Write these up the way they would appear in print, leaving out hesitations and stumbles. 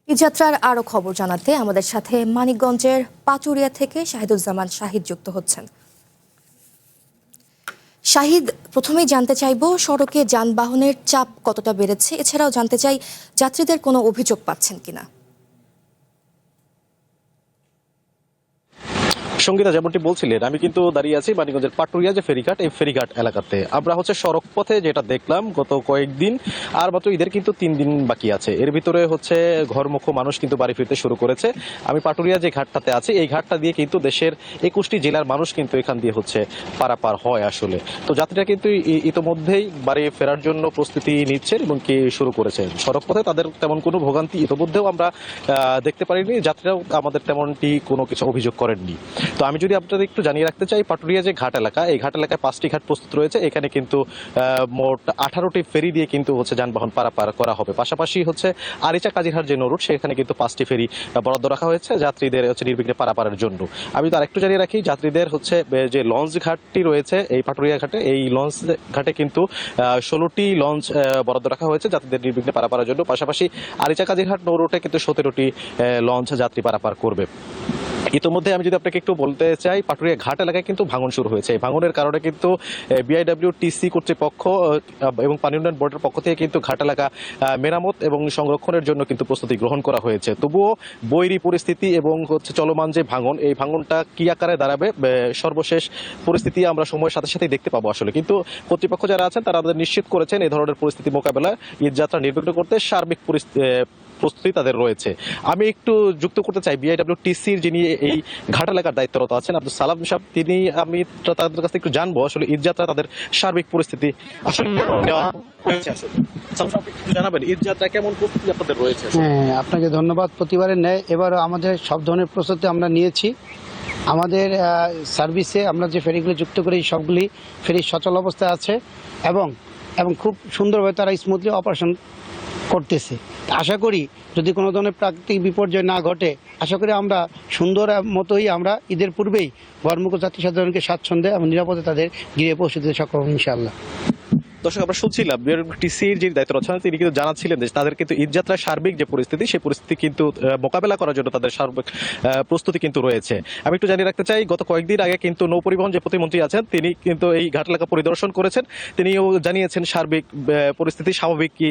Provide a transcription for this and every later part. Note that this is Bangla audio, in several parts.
এই যাত্রার আরো খবর জানাতে আমাদের সাথে মানিকগঞ্জের পাচুরিয়া থেকে শাহিদুজ্জামান শাহিদ যুক্ত হচ্ছেন। শাহিদ, প্রথমেই জানতে চাইব সড়কে যানবাহনের চাপ কতটা বেড়েছে, এছাড়াও জানতে চাই যাত্রীদের কোনো অভিযোগ পাচ্ছেন কিনা। সঙ্গীতা, যেমনটি বলছিলেন, আমি কিন্তু দাঁড়িয়ে আছি মানিকগঞ্জের পাটুরিয়া যে ফেরিঘাট, এই ফেরিঘাট এলাকাতে। আমরা সড়ক পথে যেটা দেখলাম গত কয়েকদিন, আর মাত্র ঈদের কিন্তু 3 দিন বাকি আছে। এর ভিতরে ঘরমুখ মানুষ কিন্তু বাড়ি ফিরতে শুরু করেছে। আমি পাটুরিয়া যে ঘাটটাতে আছি, এই ঘাটটা দিয়ে কিন্তু দেশের 21টি জেলার মানুষ কিন্তু এখান দিয়ে পারাপার হয় আসলে। তো যাত্রীরা কিন্তু ইতোমধ্যেই বাড়ি ফেরার জন্য প্রস্তুতি নিচ্ছেন এবং কি শুরু করেছেন। সড়ক পথে তাদের তেমন কোনো ভোগান্তি ইতোমধ্যেও আমরা দেখতে পারিনি। যাত্রীরাও আমাদের তেমনটি কোনো কিছু অভিযোগ করেননি। তো আমি যদি আপনাদের একটু জানিয়ে রাখতে চাই, পাটুরিয়া যে ঘাট এলাকা, এই ঘাট এলাকায় 5টি ঘাট প্রস্তুত রয়েছে। এখানে কিন্তু মোট 18টি ফেরি দিয়ে কিন্তু যানবাহন পারাপার করা হবে। পাশাপাশি আরিচা কাজিরহাট যে নৌরুট, সেখানে কিন্তু 5টি ফেরি বরাদ্দ রাখা হয়েছে যাত্রীদের নির্বিঘ্নে পারাপারের জন্য। আমি তো আরেকটু জানিয়ে রাখি, যাত্রীদের যে লঞ্চ ঘাটটি রয়েছে এই পাটুরিয়া ঘাটে, এই লঞ্চ ঘাটে কিন্তু 16টি লঞ্চ বরাদ্দ রাখা হয়েছে যাত্রীদের নির্বিঘ্নে পারাপারের জন্য। পাশাপাশি আরিচা কাজিরহাট নৌরুটে কিন্তু 17টি লঞ্চ যাত্রী পারাপার করবে। ইতিমধ্যে আমি যদি আপনাকে একটু বলতে চাই, পাটুরিয়া ঘাট এলাকায় কিন্তু ভাঙন শুরু হয়েছে। এই ভাঙনের কারণে কিন্তু বিআইডব্লিউটিসি কর্তৃপক্ষ এবং পানি উন্নয়ন বোর্ডের পক্ষ থেকে কিন্তু ঘাট এলাকা মেরামত এবং সংরক্ষণের জন্য কিন্তু প্রস্তুতি গ্রহণ করা হয়েছে। তবুও বৈরী পরিস্থিতি এবং চলমান যে ভাঙন, এই ভাঙনটা কি আকারে দাঁড়াবে, সর্বশেষ পরিস্থিতি আমরা সময়ের সাথে সাথেই দেখতে পাবো আসলে। কিন্তু কর্তৃপক্ষ যারা আছেন তারা আমাদের নিশ্চিত করেছেন এই ধরনের পরিস্থিতি মোকাবেলায় ঈদযাত্রা নির্বিঘ্ন করতে সার্বিক প্রস্তুতি তাদের রয়েছে। আমি একটু যুক্ত করতে চাই বিআইডব্লিউটিসির যিনি এই ঘাট এলাকার দায়িত্বরত আছেন আব্দুল সালাম সাহেব, আমি তাদের কাছে একটু জানবো আসলে ঈদযাত্রা তাদের সার্বিক পরিস্থিতি আসলে জানাবেন। ঈদযাত্রা কেমন প্রস্তুতি আপনাদের রয়েছে? হ্যাঁ, আপনাকে ধন্যবাদ। প্রতিবারের ন্যায় এবারও আমাদের সব ধরনের প্রস্তুতি আমরা নিয়েছি। আমাদের সার্ভিসে আমরা যে ফেরিগুলি যুক্ত করি সবগুলি ফেরি সচল অবস্থায় আছে এবং খুব সুন্দরভাবে তারা স্মুথলি অপারেশন করতেছে। আশা করি যদি কোনো ধরনের প্রাকৃতিক বিপর্যয় না ঘটে, আশা করি আমরা সুন্দর মতোই আমরা ঈদের পূর্বেই ঘরমুখ যাত্রী সাধারণকে স্বাচ্ছন্দ্যে এবং নিরাপদে তাদের গৃহে পৌঁছে দিতে সক্ষম হব ইনশাআল্লাহ। দর্শক, আমরা শুনছিলাম বিআইডব্লিউটিসির যে দায়িত্ব আছেন তিনি কিন্তু জানাচ্ছিলেন যে তাদের কিন্তু ঈদযাত্রার সার্বিক যে পরিস্থিতি, সেই পরিস্থিতি কিন্তু মোকাবেলা করার জন্য তাদের সার্বিক প্রস্তুতি কিন্তু রয়েছে। আমি একটু জানিয়ে রাখতে চাই, গত কয়েকদিন আগে কিন্তু নৌপরিবহন যে প্রতিমন্ত্রী আছেন তিনি কিন্তু এই ঘাট এলাকা পরিদর্শন করেছেন। তিনিও জানিয়েছেন সার্বিক পরিস্থিতি স্বাভাবিক কি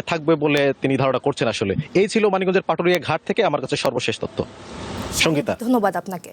থাকবে বলে তিনি ধারণা করছেন আসলে। এই ছিল মানিকগঞ্জের পাটুরিয়া ঘাট থেকে আমার কাছে সর্বশেষ তথ্য। সঙ্গীতা, ধন্যবাদ আপনাকে।